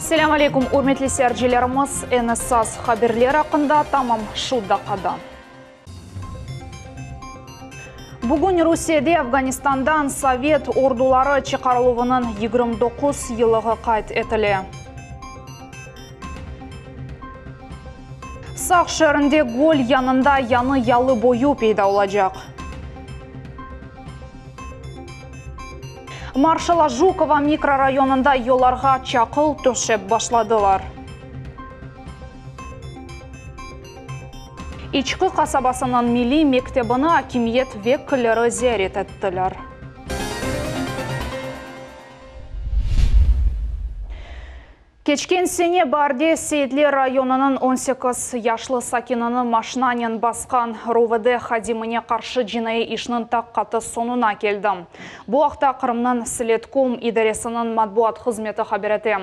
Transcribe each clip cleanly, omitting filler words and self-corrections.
Selam aleyküm, hürmetli seyircilerimiz. NSAS haberleri hakkında tamam şu dakikada. Bugün Rusya'da Afganistan'dan Sovet orduları çıkarılığının 29 yılı kayıt etildi. Sağ şehrinde Gol yanında yanı yalı boyu peyda olacak. Marshal Жукова mikrorayonunda yollarga çakıl töşep başladılar. İçki kasabasının milli mektebini hakimiyet vekilleri ziyaret ettiler. Keçken sene Barde Seyitli rayonunun 18 yaşlı sakinini maşinanen baskan ROVD hadimine karşı cinayi işinin taqqatı sonuna geldi. Bu haqda Kırım'nın Siletkom idaresinin matbuat hizmeti haber etti.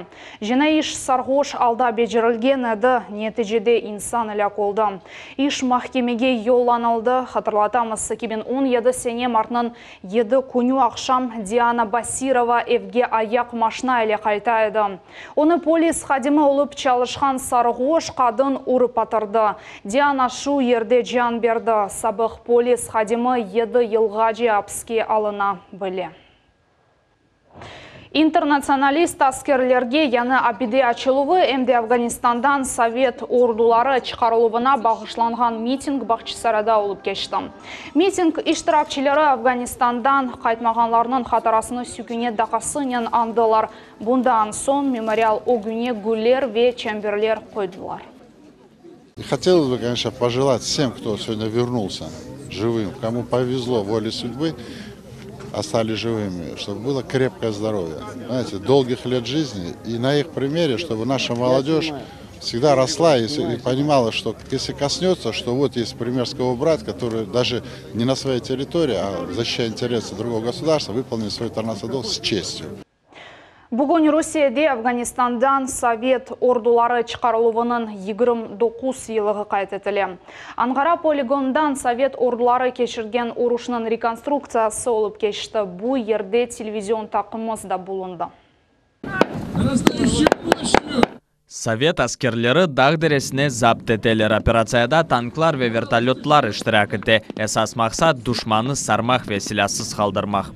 Cinayi iş sarhoş alda becerilgen edi, neticede insan ilak oldu. İş mahkemege yollanıldı. Hatırlatamız 2017 sene martının 7 günü akşam Diana Basirova evge ayak maşina ile kaytaydı. Onu polis hadimi olup çalışkan sarhoş kadın urıp atırdı. Diana şu yerde can berdi. Sabah polis hadimi 7 yılgaca hapsке alına bile. Internasyonalist askerlerge yani abide açılığı emde Afganistan'dan Sovet orduları çıkarılığına bağışlanған miting Бахчисарайда olup geçti. Miting iştirakçıları Afganistan'dan kaytmağanlarının hatarasını süküne dakasının andılar. Bundan son memorial o güne güller ve çemberler koydular. Хотелось бы, конечно, пожелать всем, кто сегодня вернулся живым, кому повезло воле судьбы, остались живыми, чтобы было крепкое здоровье, знаете, долгих лет жизни. И на их примере, чтобы наша молодежь всегда росла и понимала, что если коснется, что вот есть пример с кого брать, который даже не на своей территории, а защищая интересы другого государства, выполнил свой international долг с честью. Bugün Rusya'da Afganistan'dan Sovet orduları çıkarılığının 29 yılı kayıt etildi. Ankara poligonundan Sovet orduları geçirgen uruşunun rekonstruksiyası olup geçti. Bu yerde televizyon takımımız da bulundu. Sovet askerleri dağ deresine zapt ettiler. Operatsiyada tanklar ve vertolyotlar iştirak etti. Esas maksat düşmanı sarmak ve silahsız kaldırmak.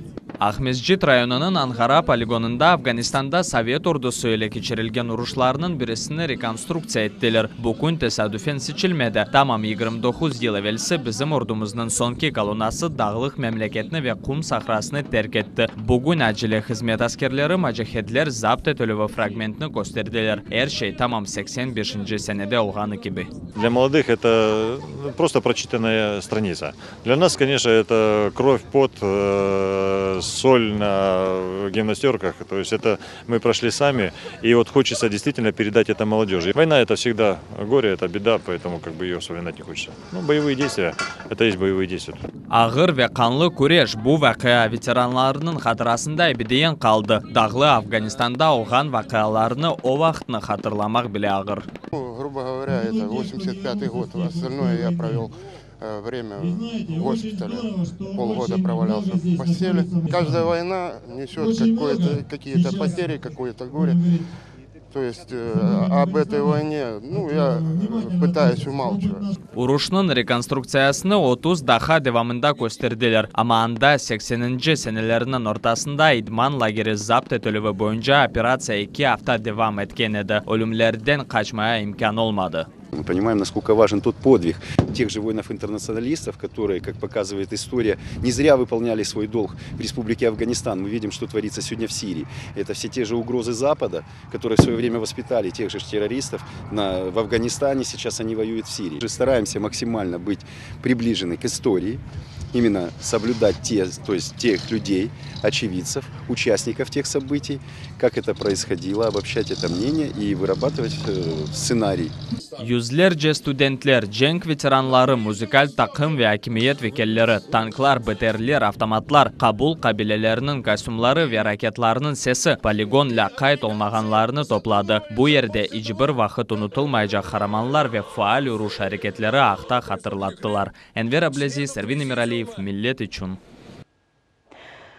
Ahmezjit rayonunun Ankara poligonunda Afganistan'da Sovet ordusu ile geçirilgen uruşlarının birisini rekonstruksiya ettiler. Bu gün tesadüfen seçilmedi. Tamam 29 yıl evvelsi bizim ordumuzun sonki kolonası dağlık memleketini ve kum sahrasını terk etti. Bugün acele hizmet askerleri macahedler zapt etülüvü fragmentini gösterdiler. Her şey tamam 85. senede olğanı gibi. Для молодых это просто прочитанная страница. Для нас, конечно, это кровь, пот, соль на гимнастерках. То есть это мы прошли сами. И вот хочется действительно передать это молодежи. Война это всегда горе, это беда, поэтому как бы ее вспоминать не хочется. Ну, боевые действия, это есть боевые действия. Ağır ve kanlı kureş bu vakıa veteranlarının hatırasında ebediyen kaldı. Dağlı Afganistan'da olğan vakıalarını o vaxtını hatırlamak bile ağır. Грубо говоря, это 85-й год. Остальное я провел время в госпитале. Полгода провалялся в постели. Каждая война несет какие-то потери, какое-то горе. То есть об этой войне, я pытаюсь умалчивать. Uruşunun rekonstruksiyasını 30 daha devamında gösterdiler. Ama anda 80. senelerinin ortasında idman lageri zapt etülüvü boyunca operasiya 2 hafta devam etken edi. Ölümlerden kaçmaya imkan olmadı. Мы понимаем, насколько важен тот подвиг тех же воинов-интернационалистов, которые, как показывает история, не зря выполняли свой долг в Республике Афганистан. Мы видим, что творится сегодня в Сирии. Это все те же угрозы Запада, которые в свое время воспитали тех же террористов в Афганистане, сейчас они воюют в Сирии. Мы стараемся максимально быть приближены к истории, именно соблюдать тех людей, очевидцев, участников тех событий, как это происходило, обобщать это мнение и вырабатывать сценарий. Yüzlerce studentler, cenk veteranları, müzikal takım ve hakimiyet vekilleri, tanklar, BTR'ler, avtomatlar, Kabul kabilelerinin kostümleri ve raketlarının sesi poligonla kayıt olmağanlarını topladı. Bu yerde hiçbir vakit unutulmayacak kahramanlar ve faal uruş hareketleri haqda hatırlattılar. Enver Ablaziz, Ervin Emiraliyev, Millet için.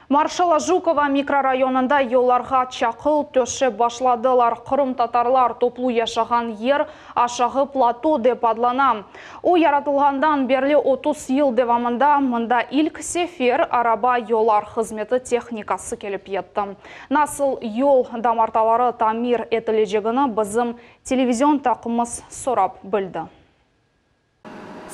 Маршала Жукова микрорайонында yollarga чақыл төші башладылар. Қырым татарлар топлу яшаған ер ашағы плато деп адлана. О яратылғандан берлі 30 ел девамында мында илк сефер араба yollar қызметі техникасы келіп етті. Насыл yol дамарталары тамир етілежегіні бізім телевизион тақымыз сорап білді.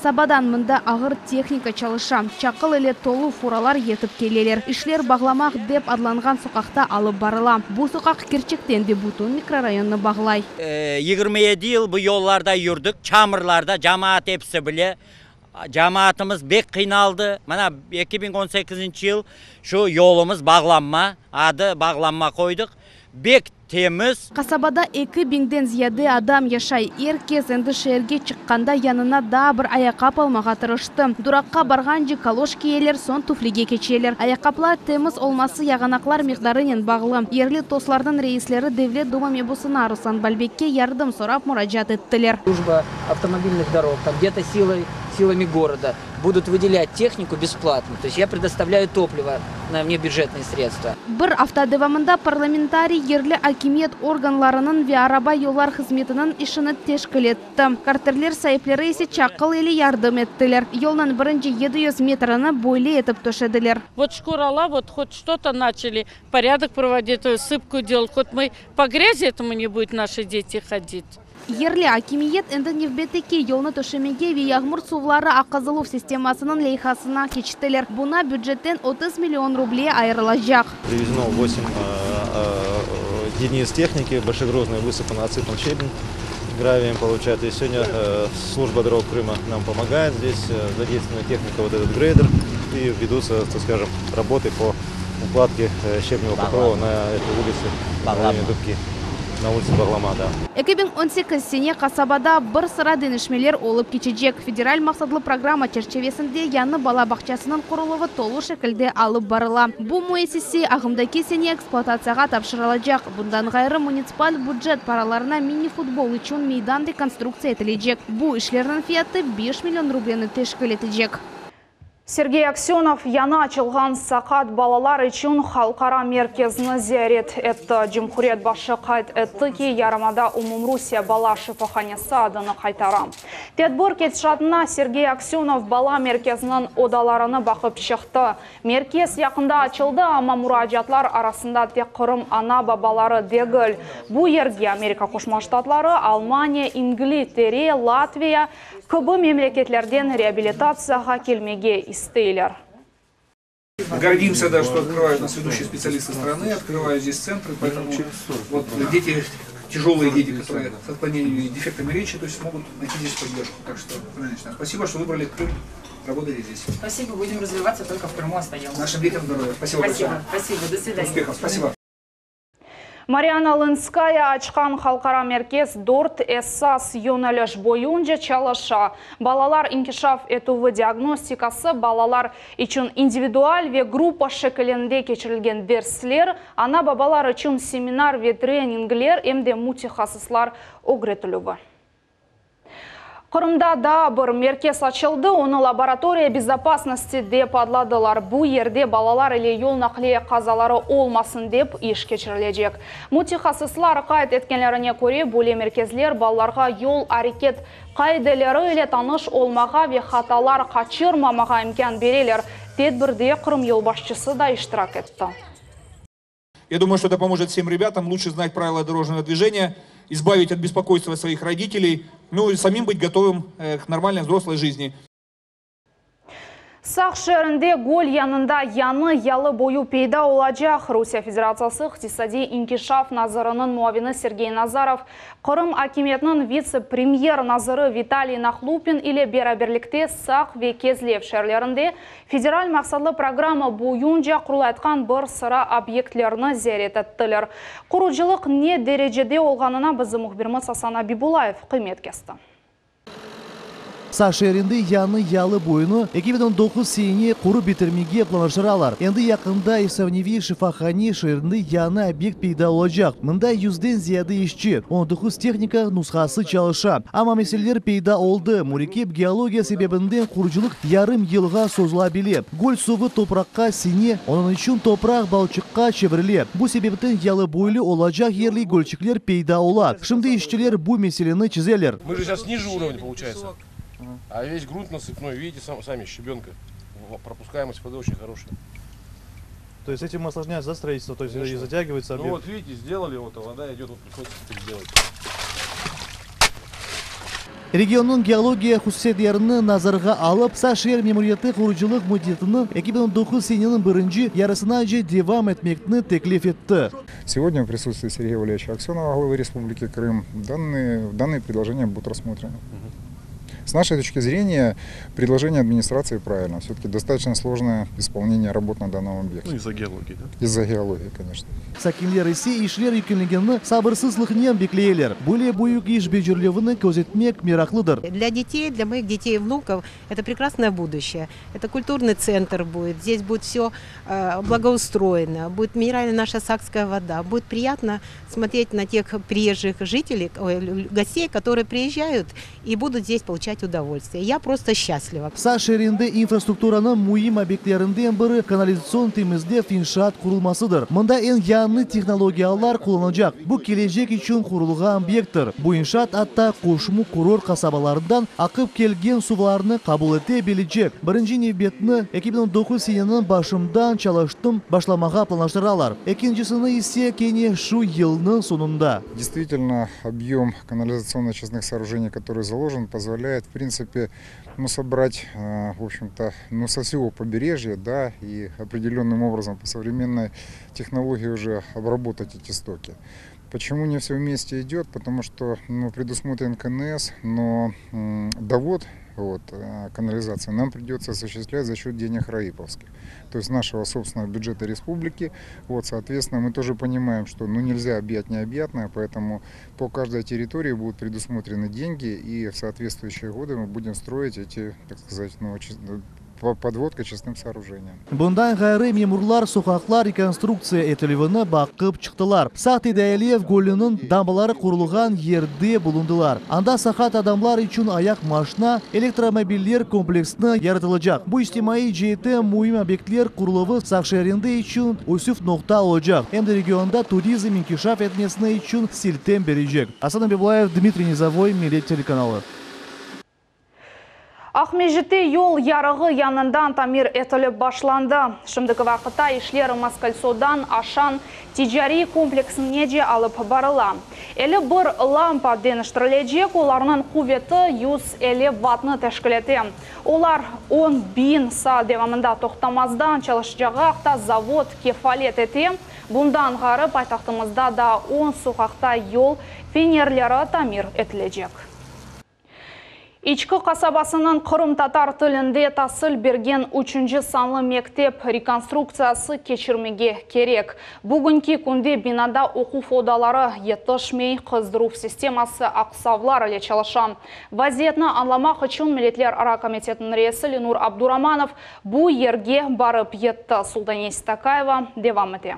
Сабадан мында ағыр техника чалыша. Чақыл еле толу фуралар етіп келелер. Ишлер бағламақ деп адланған соқақта алып барыла. Бұл соқақ Керчектен де Бутун микрорайонны бағылай. 27 ел бұл yollarda жүрдік. Çamırlarda жамаат епсі біле. Жамаатымыз бек қиналды. Мана 2018 yıl şu yolumuz bağlanma. Ады bağlanma қойдық. Бек теміз. Қасабада 2000-ден зияды адам яшай. Еркез әнді шерге шыққанда янына да бір аяқап алмаға тырышты. Дұраққа барған жи калош киелер, сон туфлиге кечелер. Аяқаплар теміз олмасы яғанақлар миқдарынен бағылы. Ерлі тослардың рейслері Девлет Дума мебусына Руслан Бальбекке ярдым сорап мураджат еттілер. Служба автомобильных дорог, там где-то силами города будут выделять технику бесплатно. То есть я предоставляю топливо на внебюджетные средства. Бір автодевамында парламентарий ерлі акимет органларының ве араба yollar қызметінің ішіні тешкіл етті. Картерлер сайыплері есе чақыл елі ярдым еттілер. Yolнан бірінші 700 метраны бойлы етіп төшеділер. Вот шкурала, вот хоть что-то начали, порядок проводить, сыпку делать. Хоть мы по грязи этому не будут наши дети ходить. Ерлі акимиет әнді невбетеке yolны төшемеге ве яғмыр сувлары ақызылу системасының лейхасына кечтілер. Бұна бюджеттен 30 миллион рублей айырылажақ. Привезено 8 единиц техники, большегрузные высыпаны, отсыпан щебень, гравием получают. И сегодня служба дорог Крыма нам помогает. Здесь задействована техника, вот этот грейдер, и ведутся, так скажем, работы по укладке щебневого покрова на этой улице, на районе Дубки. На улице Бағлама. 2018 сене қасабада бір sıra денішмелер олып кечежек. Федераль мақсадлы программа черчевесінде яны бала бақчасының құрылығы толу шекілде алып барыла. Бұл муэсиси ағымдаки сене эксплуатацияға тапшырылажақ. Бұндан ғайры муниципаль бюджет параларына мини-футбол үшін мейдан реконструкция етілежек. Бұл ішлерінің фияты 5 миллион рублені тешкіл етежек. Сергей Аксенов яна açılған сақат балалар үшін халқара мерkezini ziyaret etті. Cumhuriyet başı qayd etті ki, Yaramada Umumrusiya bala şifahhanesi adını qaytara. Tedbir ketişatına Sergey Aksenov bala merkezinin odalarını bakıp çıktı. Merkez yakında açıldı ama müracaatlar arasında tek Kırım ana babaları değil. Bu yerge Amerika Koşma Ştatları, Almanya, İngiltere, Latviya Кыбы мемлекетlerden реабилитацияға келмеге истейлер. Гордимся, да, что открывают нас ведущие специалисты страны, открывают здесь центры, поэтому вот дети, тяжелые дети, которые с отклонениями и дефектами речи, то есть смогут найти здесь поддержку. Так что, спасибо, что выбрали Крым, работали здесь. Спасибо, будем развиваться, только в Крыму остаемся. Нашим детям здоровья. Спасибо. Спасибо, до свидания. Успехов, спасибо. Марияна Лынская ачқан халқара меркез дорт эссас йонелеш бойынша чалаша. Балалар инкишаф етуі диагностикасы, балалар үшін индивидуаль ве группа шекелінде кечірілген дерслер, ана бабалар үшін семинар ве тренинглер, эмде мутихасыслар огретілуі. Қырымда да бір меркез açıldı, оны лаборатория безопасности деп адладылар. Бұл ерде балалар или yol нақлие қазалары олмасын деп еш кечірілежек. Мутихасыслар қайт еткенлеріне көре бөле мерkezler балаларға yol әрекет қайделері или таныш олмаға ве хаталар қачырмамаға имкан берелер. Тедбірде Қырым елбашчысы да иштирак етті. Я думаю, что это поможет всем ребятам лучше знать правила дорожного движения, избавить от беспокойства своих родителей, ну и самим быть готовым к нормальной взрослой жизни. Сақ шерінде гол янында яны ялы бою пейда олажақ. Русия Федерациясы Иқтисади инкишаф назарының муавины Сергей Назаров, Қырым акиметінің вице-премьер назары Виталий Нахлупин или бераберлікте сақ ве кезлев шерлерінде федераль мақсадлы программа бойынша құрылайтқан бір sıra объектлеріні зерет еттілер. Құрушылық не дәрежеде олғанына бізді мұхбиріміз Асан Абибулаев қимет кесті. Сашеринде яны ялы бойыны 2009 сене құры битермеге планлаштыралар. Енді якында Исавневи шифахани шеринде яны объект пейда olacak. Мында 100-ден зияды ишчи. 19 техника нусхасы чалыша. Ама меселелер пейда oldu. Мурекеп геология себебінден құржылық ярым елға созыла биле. Гөл сувы топраққа сине, onun için toprak balçıkқа çevrilе. Bu себептен ялы бойлы olacak yerli gölçükler peyda olar. Şimdi işçiler bu meseleni çizeler. Мы же сейчас ниже уровня получается. А весь грунт насыпной, видите, сами щебенка. Пропускаемость воды очень хорошая. То есть этим осложняется строительство, то есть и затягивается объект. Ну вот видите, сделали, вот вода идет, вот приходится теперь делать. Regionun geologiya xüsusiyyətlərini nazarga alıp, Saşer Memuriyeti Quruculuk Müddətinin 2009 senenin birinci yarısınaca devam etmekini teklif etti. Сегодня в присутствии Сергея Валерьевича Аксенова, главы Республики Крым, данные предложения будут рассмотрены. С нашей точки зрения, предложение администрации правильно. Все-таки достаточно сложное исполнение работ на данном объекте. Ну, из-за геологии, да? Из-за геологии, конечно. Sakinler ise işler yükümlülüğünü sabırsızlıkla bekleyeler. Более büyük iş becerilerini gözetmek meraklıdır. Для детей, для моих детей и внуков, это прекрасное будущее. Это культурный центр будет. Здесь будет все благоустроено. Будет минеральная наша сакская вода. Будет приятно смотреть на тех приезжих жителей, гостей, которые приезжают и будут здесь получать удовольствие. Я просто счастлива. Saşerinde infrastrukturanın mühim obyektlerinde biri kanalizasyon temizlik inşaat kurulmasıdır. Mında en yanlı teknolojiyalar kullanılacak. Bu gelecek için kurulgan obyekttir. Bu inşaat hatta koşmu kurort kasabalarından akıp gelgen sularını kabul edebilecek. Birinci nöbetini 2009 senenin başından çalıştım, başlamağa planlaştıralar. İkincisini ise kene şu yılın sonunda. Действительно, объем канализационно-очистных сооружений, который заложен, позволяет, в принципе, собрать, в общем-то, со всего побережья, да, и определенным образом по современной технологии уже обработать эти стоки. Почему не все вместе идет? Потому что предусмотрен КНС, но довод канализации нам придется осуществлять за счет денег раиповских, то есть нашего собственного бюджета республики. Соответственно, мы тоже понимаем, что нельзя объять необъятное, поэтому по каждой территории будут предусмотрены деньги, и в соответствующие годы мы будем строить эти, так сказать, подводка частным сооружением. Bundan gayrı memurlar sokaklar rekonstruksiya etilivini bakıp çıktılar. Sahte Dayaliyev Gölü'nün dambaları kurulgan yerde bulundular. Anda sakat adamlar için ayak maşına elektromobiller kompleksini yaratılacak. Bu istimai cihette mühim obyektler kuruluvu Saşerinde için usuf nokta olacak. Hem de regionda turizm inkişaf etmesine için siltem verecek. Hasan Beblayev, Dmitri Nizavoy, Millet Teлеканалы. Ақмежітте yol yarığı yanından tamir etilip başlandı. Şimdiki vakitta işler Moskal-Sodan aşan ticari kompleksine alıp barıla. 51 lampa deniştirilecek, olarının kuvveti 150 wattını teşkil etti. Olar 10.000 saat devamında toxtamazdan çalışacağı da zavod kefalet etti. Bundan gayrı paytaxtımızda da 10 sokakta yol fenerleri tamir etilecek. İçki kasabasının Kırım Tatar tilinde tahsil bergen 3. sanlı mektep rekonstruksiyası geçirmege kerek. Bugünkü kunde binada okuv odaları yetişmey, kızdıruf sistemasi aksavlar ile çalışan. Vaziyetini anlamak için Milletler Ara Komitetinin reisi Lenur Abduramanov bu yerge barıp yetti. Sultanes Takayeva devam etti.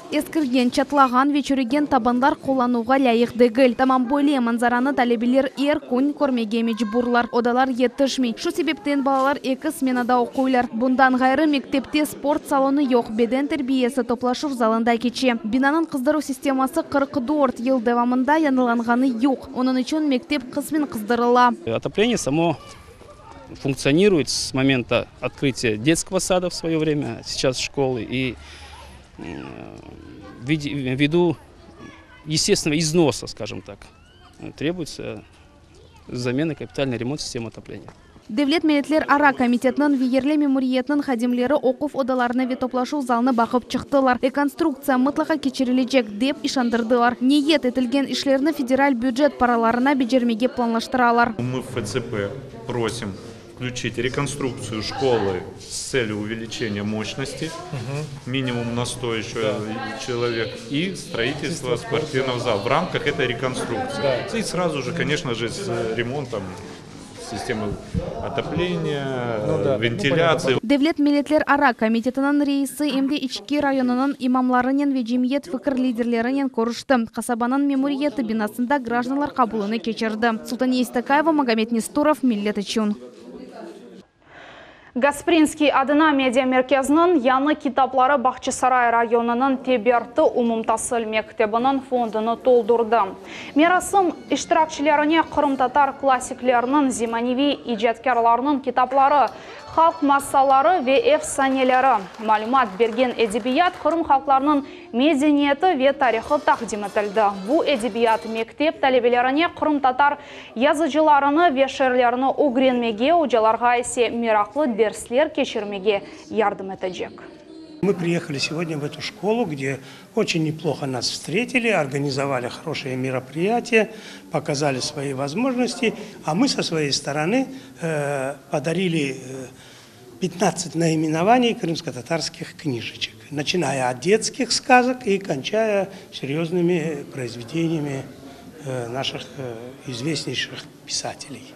Ескірген, чатлаған вечереген табандар қолануға лайық дегіл. Тамам бөле манзараны талебелер күн көрмеге мечбурлар. Одалар еттішмей. Шу себептен балалар 2 сменада оқуйлар. Бұндан ғайры мектепте спорт салоны yok. Беден тербиесі топлашур залында кече. Бинанын қыздыру системасы 44 ел девамында яныланғаны yok. Onun için мектеп қысмен қыздырыла. Отопление само функционирует с момента открытия детского сада в свое время, сейчас школы, и ввиду естественного износа, скажем так, требуется замена, капитальный ремонт системы отопления. Devlet Milletler Ara Komitetinin Viyerle Memuriyetinin hadimleri okuv odalarını ve toplaşu zalını bakıp çıktılar. Rekonstruksiya mutlaka keçirilecek dep işandırdılar. Niyet etilgen işlerini federal bюджет paralarına becermege planlaştıralar. Мы в ФЦП просим включить реконструкцию школы с целью увеличения мощности, минимум на 100 еще человек, и строительство спортивного зала в рамках этой реконструкции. И сразу же, конечно же, с ремонтом системы отопления, вентиляции. Devlet Milletler Ara Komitetinin reisi emdi içki rayonunun imamlarının ve cemiyet fikir liderlerinin konuştu. Kasabanın memuriyeti binasında gражданlar kabulunu geçirdi. Sultaniye Истакаева, Магомед Несторов, Millet için. Гаспринский адына медиа мерkezinin яны китаплары Бахчысарай районының Теберті умумтасыл мектебінің фондыны толдырды. Мерасым иштиракчыларына Кырым-татар классиклерінің зиманеви ижадкарларының китаплары, халк массалары ve efsanelері малюмат берген эдебият Кырым халкларының медениеті ve тарихы тақдим етілді. Bu эдебият мектеп талебелеріне Кырым-татар yazıcılarını ve şiirlerini öğrenmege, hocalarga ise meraklı dersler geçirmege yardım edecek. Мы приехали сегодня в эту школу, где очень неплохо нас встретили, организовали хорошее мероприятие, показали свои возможности, а мы со своей стороны подарили 15 наименований крымско-татарских книжечек, начиная от детских сказок и кончая серьезными произведениями наших известнейших писателей.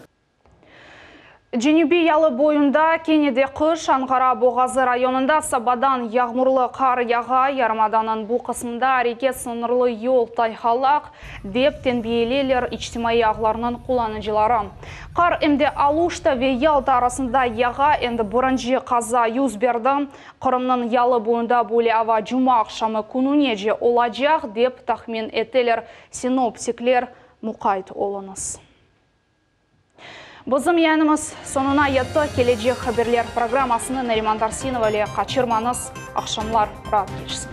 Женюби ялы бойында Кенеде қыш Анғара Боғазы районында сабадан яғмырлы қар яға ярмаданын бұл қысымда әрекет сынырлы yol тайхалақ деп тенбиелелер ичтимai ағларының қоланычылары. Қар әмде Алушта ве Ялта арасында яға әнді бұрынжы қаза юз берді. Қырымның ялы бойында бөлі ава жұма ақшамы күнінеже олажақ деп тахмин етелер синоптиклер мұқайт олыңыз. Бізім янымыз сонына етті кележе хаберлер программасыны Нариман Тарсинова ле қачырманыз ақшамлар рад кешсін.